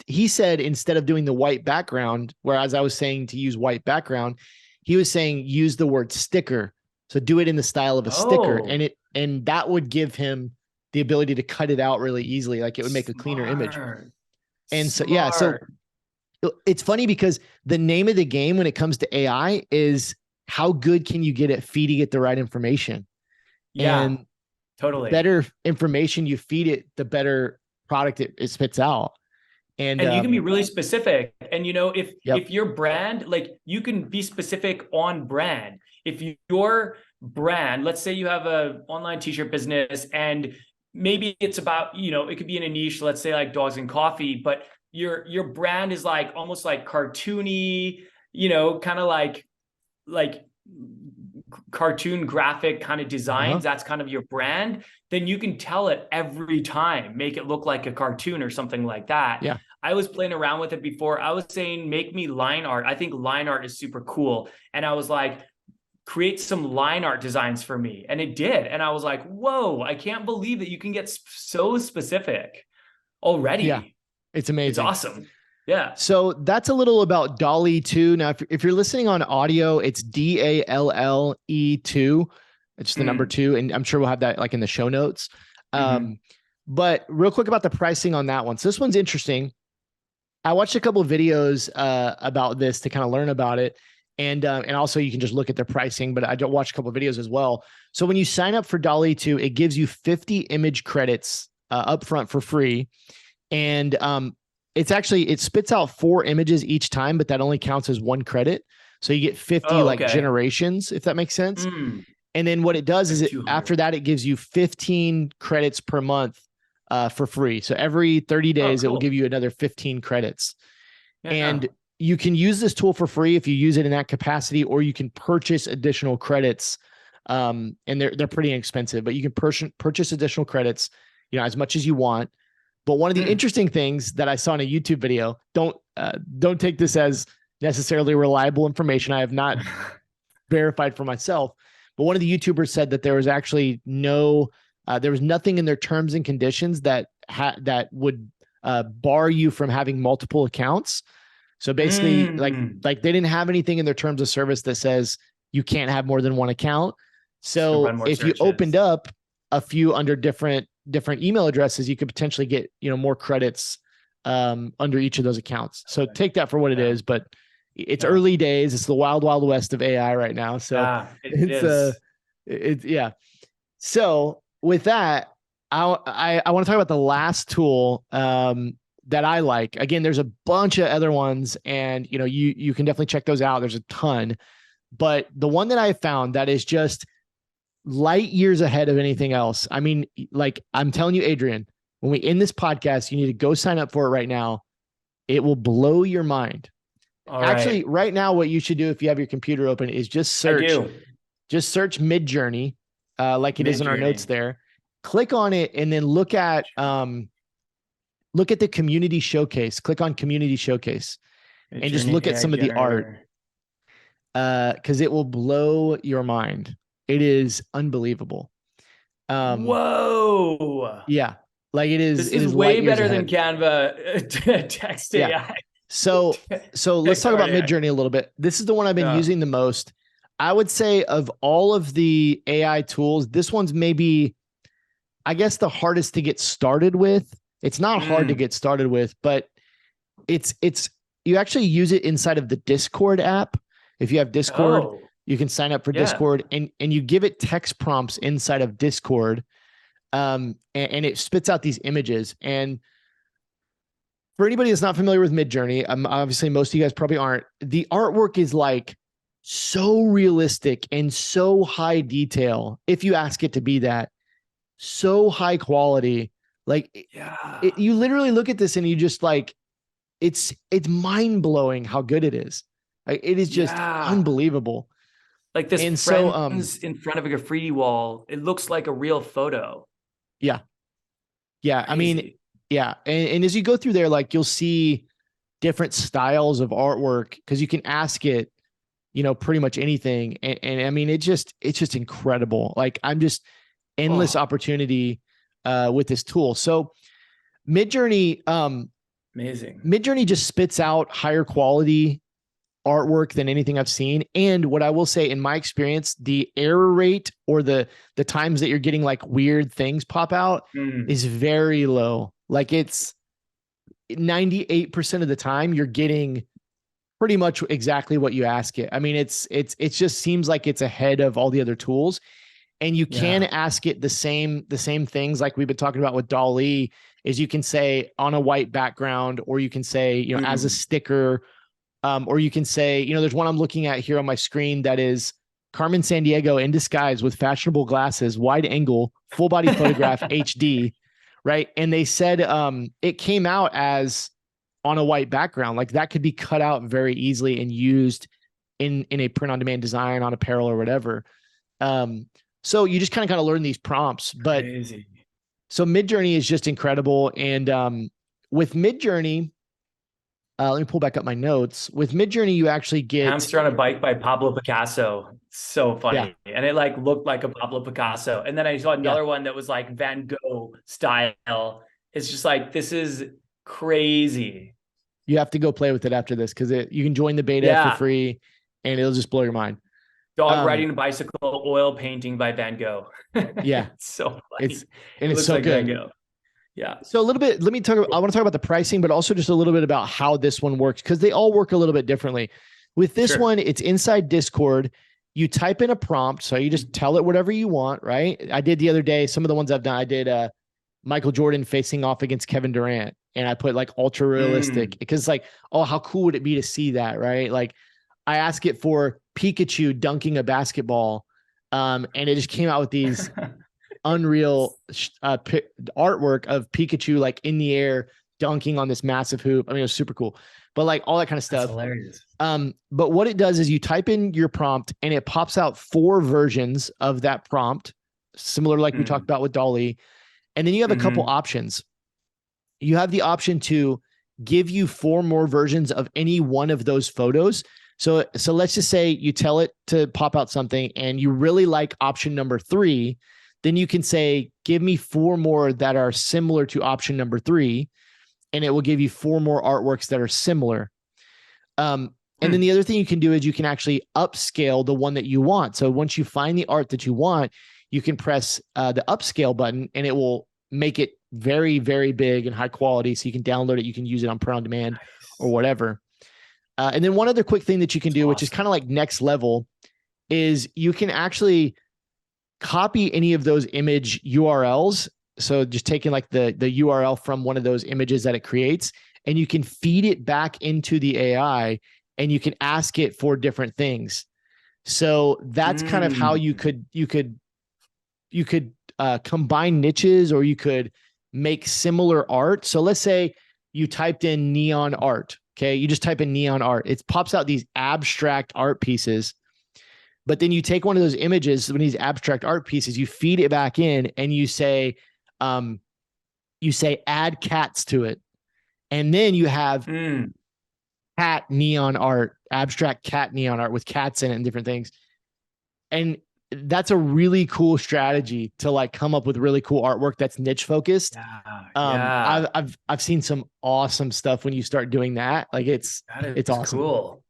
He said instead of doing the white background, whereas I was saying to use white background, he was saying use the word sticker. So do it in the style of a sticker, and and that would give him the ability to cut it out really easily. Like it would make a cleaner image. And so, yeah, so it's funny because the name of the game when it comes to AI is how good can you get at feeding it the right information? Yeah, and totally. Better information you feed it, the better product it spits out. And you can be really specific. And, you know, if your brand, like you can be specific on brand. If your brand, let's say you have a online t-shirt business and maybe it's about, you know, it could be in a niche, let's say like dogs and coffee, but your brand is like almost like cartoony, you know, kind of like cartoon graphic kind of designs, that's kind of your brand, then you can tell it every time, make it look like a cartoon or something like that. Yeah. I was playing around with it before. I was saying, make me line art. I think line art is super cool. And I was like, create some line art designs for me. And it did. And I was like, whoa, I can't believe that you can get so specific already. Yeah. It's amazing. It's awesome. Yeah. So that's a little about DALL-E 2. Now, if you're listening on audio, it's DALLE 2. It's the number 2. And I'm sure we'll have that like in the show notes. But real quick about the pricing on that one. So this one's interesting. I watched a couple of videos about this to kind of learn about it. And also you can just look at their pricing, but I watched a couple of videos as well. So when you sign up for DALL-E 2, it gives you 50 image credits upfront for free. And it spits out 4 images each time, but that only counts as 1 credit. So you get 50 generations, if that makes sense. And then what it does is after that, it gives you 15 credits per month for free. So every 30 days, it will give you another 15 credits. And you can use this tool for free if you use it in that capacity, or you can purchase additional credits. And they're pretty inexpensive, but you can purchase additional credits, you know, as much as you want. But one of the interesting things that I saw in a YouTube video, don't take this as necessarily reliable information. I have not verified for myself, but one of the YouTubers said that there was actually there was nothing in their terms and conditions that would bar you from having multiple accounts. So basically, like they didn't have anything in their terms of service that says you can't have more than 1 account. So if you opened up a few under different email addresses, you could potentially get, you know, more credits under each of those accounts. So take that for what it is, but it's early days. It's the wild, wild west of AI right now. So So with that, I want to talk about the last tool that I like. Again, there's a bunch of other ones, and you know, you can definitely check those out. There's a ton, but the one that I found that is just light years ahead of anything else. I mean, like I'm telling you, Adrian, when we end this podcast, you need to go sign up for it right now. It will blow your mind. Actually, right now, what you should do if you have your computer open is just search Midjourney, like it is in our notes there. Click on it and then look at the community showcase. Click on community showcase and just look at some of the art. Because it will blow your mind. It is unbelievable. Whoa. Yeah. Like it is. This is way better than Canva text AI. So let's talk about Midjourney a little bit. This is the one I've been using the most. I would say of all of the AI tools, this one's maybe, I guess, the hardest to get started with. It's not hard to get started with, but it's you actually use it inside of the Discord app. If you have Discord, you can sign up for Discord and you give it text prompts inside of Discord. And it spits out these images. And for anybody that's not familiar with Midjourney, obviously most of you guys probably aren't. The artwork is like so realistic and so high detail. If you ask it to be that, so high quality, like you literally look at this and you just like, it's mind blowing how good it is. Like it is just unbelievable. Like this in front of a graffiti wall, it looks like a real photo. Yeah. Yeah. Crazy. I mean, yeah. And as you go through there, like you'll see different styles of artwork because you can ask it, you know, pretty much anything. And I mean, it's just incredible. Like I'm just endless opportunity with this tool. So Midjourney, amazing. Midjourney just spits out higher quality artwork than anything I've seen. And what I will say, in my experience, the error rate or the times that you're getting like weird things pop out is very low. Like it's 98% of the time you're getting pretty much exactly what you ask it. I mean, it just seems like it's ahead of all the other tools. And you can ask it the same things like we've been talking about with DALL-E, is you can say on a white background, or you can say, you know, as a sticker, or you can say, you know, there's one I'm looking at here on my screen that is Carmen Sandiego in disguise with fashionable glasses, wide angle, full body photograph, HD, right? And they said it came out as on a white background. Like that could be cut out very easily and used in a print on demand design on apparel or whatever. So you just kind of got to learn these prompts. But crazy. So Midjourney is just incredible. And with Midjourney, let me pull back up my notes. With Midjourney, you actually get Hamster on a Bike by Pablo Picasso. So funny. Yeah. And it like looked like a Pablo Picasso. And then I saw another one that was like Van Gogh style. It's just like, this is crazy. You have to go play with it after this, because you can join the beta for free and it'll just blow your mind. Dog riding a bicycle, oil painting by Van Gogh. Yeah. It's so funny. It's so like good. Van Gogh. Yeah. So a little bit, I want to talk about the pricing, but also just a little bit about how this one works, because they all work a little bit differently. With this one, it's inside Discord. You type in a prompt. So you just tell it whatever you want, right? I did the other day, some of the ones I've done, I did Michael Jordan facing off against Kevin Durant. And I put like ultra realistic, because it's like, oh, how cool would it be to see that, right? Like I ask it for Pikachu dunking a basketball. And it just came out with these unreal artwork of Pikachu like in the air dunking on this massive hoop. I mean, it was super cool, but like all that kind of stuff. That's hilarious. But what it does is you type in your prompt and it pops out 4 versions of that prompt, similar like we talked about with DALL-E. And then you have a couple options. You have the option to give you 4 more versions of any one of those photos. So let's just say you tell it to pop out something and you really like option number 3. Then you can say, give me 4 more that are similar to option number 3. And it will give you 4 more artworks that are similar. And then the other thing you can do is you can actually upscale the one that you want. So once you find the art that you want, you can press the upscale button and it will make it very, very big and high quality. So you can download it. You can use it on print on demand or whatever. And then one other quick thing that you can do, which is kind of like next level, is you can actually copy any of those image URLs. So just taking like the URL from one of those images that it creates, and you can feed it back into the AI and you can ask it for different things. So that's kind of how you could combine niches, or you could make similar art. So let's say you typed in neon art. Okay. You just type in neon art. It pops out these abstract art pieces. But then you take one of those images, one of these abstract art pieces, you feed it back in and you say add cats to it. And then you have cat neon art, abstract cat neon art with cats in it and different things. And that's a really cool strategy to like come up with really cool artwork that's niche focused. I've seen some awesome stuff when you start doing that. Like it's awesome. Cool.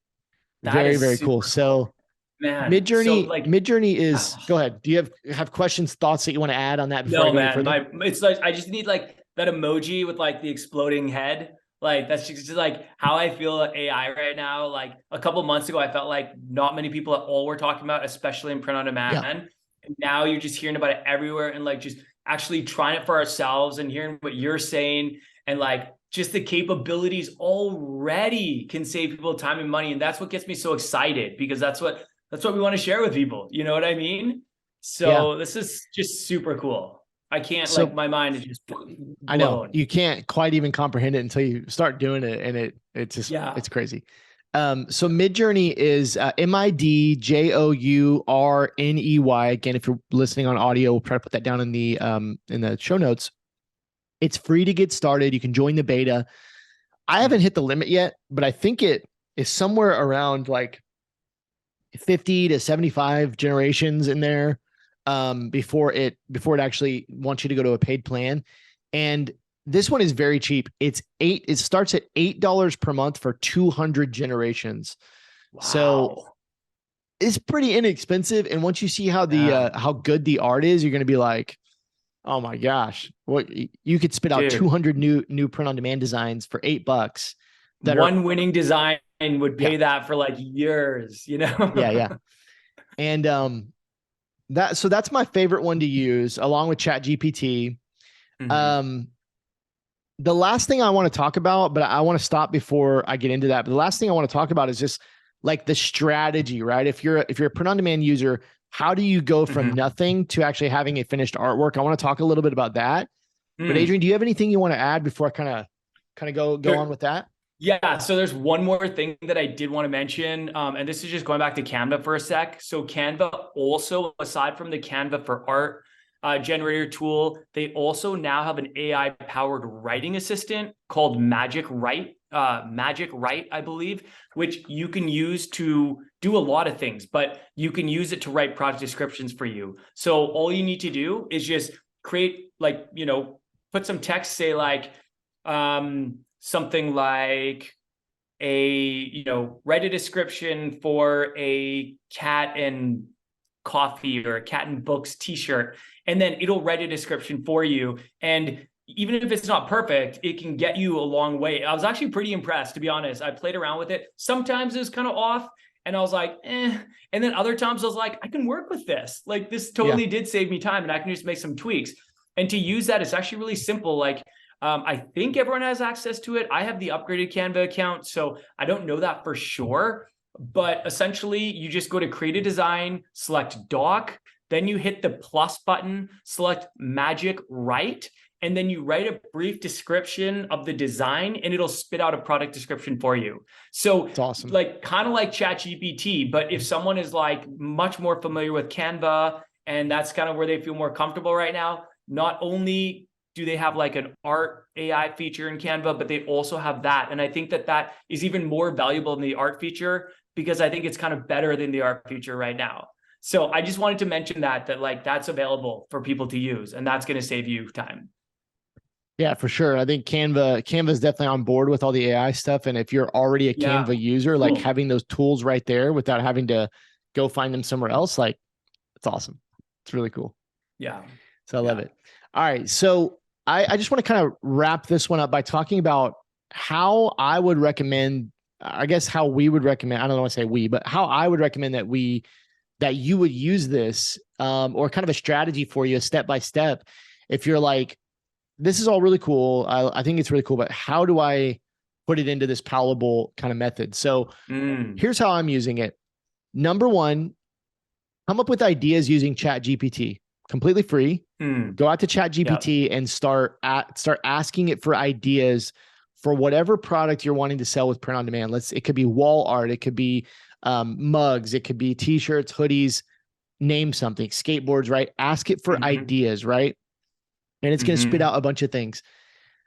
Very, very cool. So man, Midjourney is go ahead. Do you have questions, thoughts that you want to add on that? No, man. It's like I just need like that emoji with like the exploding head. Like that's just like how I feel AI right now. Like a couple months ago, I felt like not many people at all were talking about, especially in print on demand. Yeah. And now you're just hearing about it everywhere, and like just actually trying it for ourselves and hearing what you're saying, and like just the capabilities already can save people time and money. And that's what gets me so excited, because that's what we want to share with people. You know what I mean? So This is just super cool. I can't my mind is just blown. I know you can't quite even comprehend it until you start doing it. And it's just, it's crazy. So Midjourney is Midjourney. Again, if you're listening on audio, we'll try to put that down in the show notes. It's free to get started. You can join the beta. I haven't hit the limit yet, but I think it is somewhere around like 50 to 75 generations in there. Before it actually wants you to go to a paid plan. And this one is very cheap. It starts at $8 per month for 200 generations. So Wow. it's pretty inexpensive. And once you see how the how good the art is, you're going to be like, oh my gosh, what you could spit out Dude, 200 new print on demand designs for $8 that one are, winning design would yeah, pay that for like years, you yeah, know? yeah. And so that's my favorite one to use along with ChatGPT. Mhm. Um, the last thing I want to talk about, but I want to stop before I get into that. But the last thing I want to talk about is just like the strategy, right? If you're a print on demand user, how do you go from Mhm. nothing to actually having a finished artwork? I want to talk a little bit about that. But Mm. Adrian, do you have anything you want to add before I kind of go on There, with that? yeah, so there's one more thing that I did want to mention, and this is just going back to Canva for a sec. So Canva also, aside from the Canva for art generator tool, they also now have an AI-powered writing assistant called Magic Write, I believe, which you can use to do a lot of things, but you can use it to write product descriptions for you. So all you need to do is just create, like, put some text, say like, something like write a description for a cat and coffee or a cat and books t-shirt, and then it'll write a description for you. And even if it's not perfect, it can get you a long way. I was actually pretty impressed, to be honest. I played around with it. Sometimes it was kind of off, and I was like, eh. And then other times I was like, I can work with this. Like, this Yeah. totally did save me time, and I can just make some tweaks. And to use that, it's actually really simple. Like, I think everyone has access to it. I have the upgraded Canva account, so I don't know that for sure. But essentially, you just go to create a design, select doc, then you hit the plus button, select Magic Write, and then you write a brief description of the design, and it'll spit out a product description for you. So It's awesome. like, kind of like ChatGPT, but if someone is like much more familiar with Canva and that's kind of where they feel more comfortable right now, not only do they have like an art AI feature in Canva, but they also have that. And I think that that is even more valuable than the art feature, because I think it's kind of better than the art feature right now. So I just wanted to mention that like that's available for people to use, and that's going to save you time. Yeah, for sure. I think Canva is definitely on board with all the AI stuff. And if you're already a Yeah. Canva user, like Cool. having those tools right there without having to go find them somewhere else, like it's awesome. It's really cool. Yeah. So I love Yeah. it. All right. So I just want to kind of wrap this one up by talking about how I would recommend, I guess how we would recommend, I don't want to say we, but how I would recommend that you would use this, or kind of a strategy for you, step by step. If you're like, this is all really cool. I think it's really cool, but how do I put it into this palatable kind of method? So here's how I'm using it. Number one, come up with ideas using ChatGPT, completely free. Go out to ChatGPT and start asking it for ideas for whatever product you're wanting to sell with print on demand. It could be wall art, it could be mugs, it could be t-shirts, hoodies, name something, skateboards, right? Ask it for ideas, right? And it's going to spit out a bunch of things.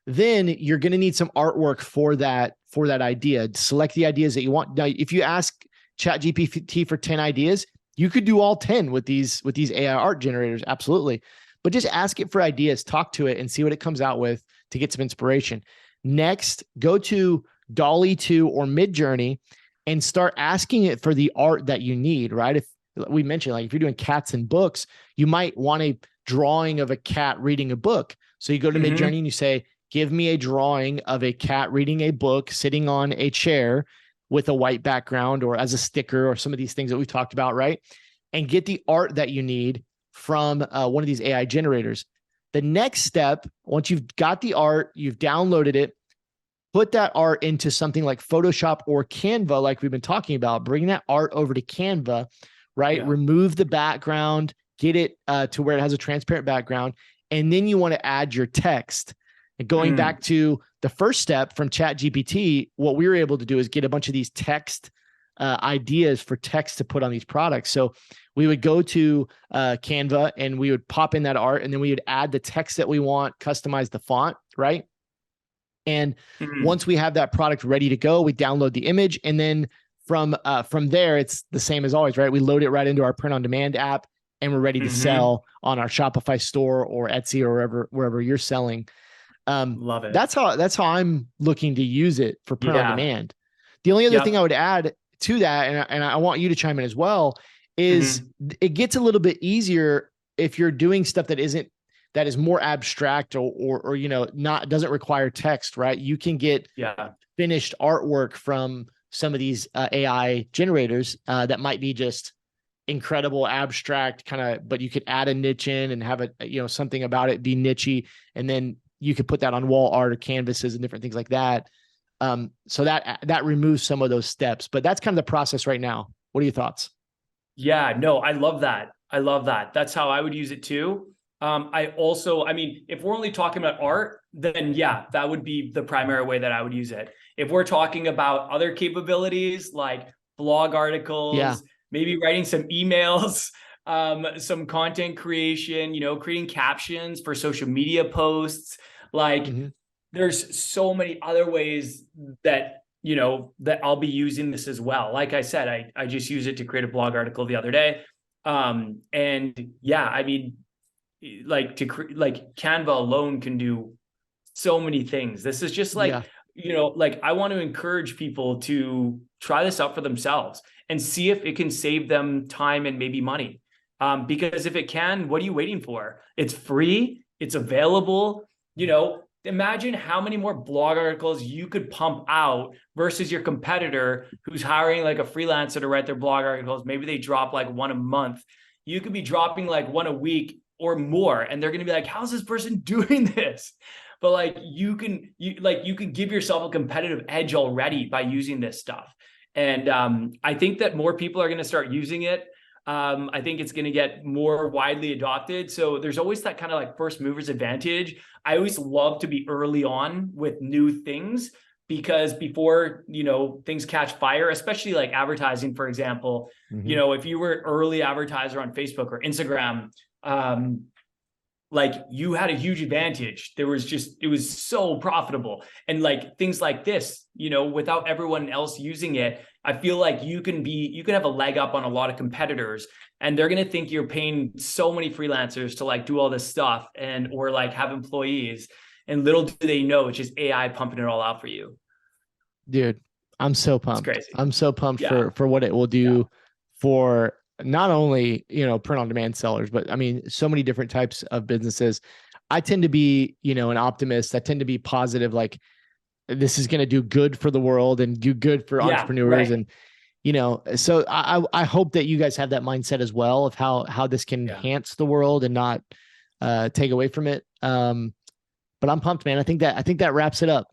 Then you're going to need some artwork for that idea. Select the ideas that you want. Now, if you ask ChatGPT for 10 ideas, you could do all 10 with these AI art generators. Absolutely. But just ask it for ideas, talk to it, and see what it comes out with to get some inspiration. Next, go to DALL-E 2 or Midjourney and start asking it for the art that you need, right? If we mentioned, like if you're doing cats and books, you might want a drawing of a cat reading a book. So you go to Midjourney and you say, give me a drawing of a cat reading a book sitting on a chair with a white background or as a sticker or some of these things that we've talked about, right? And get the art that you need from one of these AI generators. The next step, once you've got the art, you've downloaded it, put that art into something like Photoshop or Canva, like we've been talking about. Bring that art over to Canva, right? Yeah. Remove the background, get it to where it has a transparent background, and then you want to add your text. And going back to the first step from ChatGPT, what we were able to do is get a bunch of these text ideas for text to put on these products. So we would go to Canva and we would pop in that art, and then we would add the text that we want, customize the font, right? And once we have that product ready to go, we download the image, and then from there, it's the same as always, right? We load it right into our print on demand app, and we're ready to sell on our Shopify store or Etsy or wherever you're selling. Love it. That's how I'm looking to use it for print on demand. The only other thing I would add to that, and I want you to chime in as well, is it gets a little bit easier if you're doing stuff that is more abstract or doesn't require text, right? You can get finished artwork from some of these AI generators that might be just incredible abstract kind of, but you could add a niche in and have something about it be nichey, and then you could put that on wall art or canvases and different things like that. So that removes some of those steps, but that's kind of the process right now. What are your thoughts? Yeah, no, I love that. That's how I would use it too. I mean, if we're only talking about art, then yeah, that would be the primary way that I would use it. If we're talking about other capabilities like blog articles, maybe writing some emails, some content creation, creating captions for social media posts, there's so many other ways that, that I'll be using this as well. Like I said, I just used it to create a blog article the other day. And yeah, I mean, Canva alone can do so many things. This is just I want to encourage people to try this out for themselves and see if it can save them time and maybe money. Because if it can, what are you waiting for? It's free, it's available. Imagine how many more blog articles you could pump out versus your competitor who's hiring like a freelancer to write their blog articles. Maybe they drop like one a month. You could be dropping like one a week or more, and they're going to be like, how's this person doing this? But you can give yourself a competitive edge already by using this stuff. And I think that more people are going to start using it. I think it's going to get more widely adopted. So there's always that kind of like first movers advantage. I always love to be early on with new things, because before, things catch fire, especially like advertising, for example, if you were an early advertiser on Facebook or Instagram, you had a huge advantage. It was so profitable. And things like this, without everyone else using it, I feel like you can have a leg up on a lot of competitors, and they're going to think you're paying so many freelancers to do all this stuff or have employees. And little do they know, it's just AI pumping it all out for you. Dude, I'm so pumped. It's crazy. I'm so pumped for what it will do for not only, print on demand sellers, but I mean, so many different types of businesses. I tend to be, an optimist. I tend to be positive. This is going to do good for the world and do good for entrepreneurs. Right. And, so I hope that you guys have that mindset as well of how this can enhance the world and not take away from it. But I'm pumped, man. I think that wraps it up.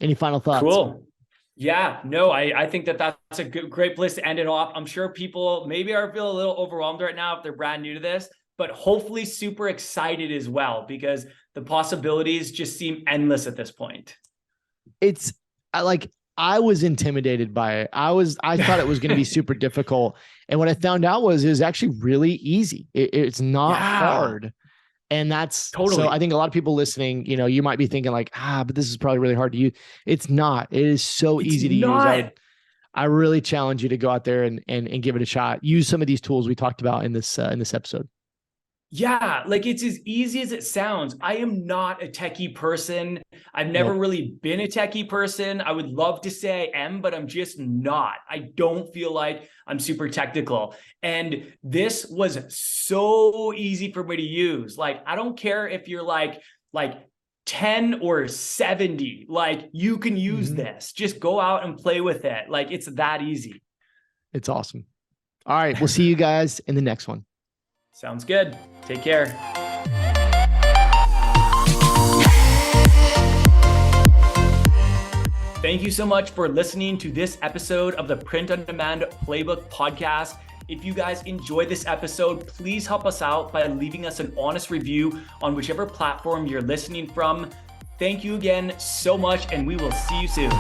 Any final thoughts? Cool. Yeah, no, I think that's a great place to end it off. I'm sure people maybe are feeling a little overwhelmed right now if they're brand new to this, but hopefully super excited as well, because the possibilities just seem endless at this point. I was intimidated by it. I thought it was going to be super difficult. And what I found out was it was actually really easy. It's not hard. And that's totally. So I think a lot of people listening, you might be thinking but this is probably really hard to use. It's not. It is so easy to use. I really challenge you to go out there and give it a shot. Use some of these tools we talked about in this episode. Yeah, it's as easy as it sounds. I am not a techie person. I've never really been a techie person. I would love to say I am, but I'm just not. I don't feel like I'm super technical. And this was so easy for me to use. I don't care if you're like 10 or 70, you can use this. Just go out and play with it. It's that easy. It's awesome. All right, we'll see you guys in the next one. Sounds good. Take care. Thank you so much for listening to this episode of the Print on Demand Playbook podcast. If you guys enjoyed this episode, please help us out by leaving us an honest review on whichever platform you're listening from. Thank you again so much, and we will see you soon.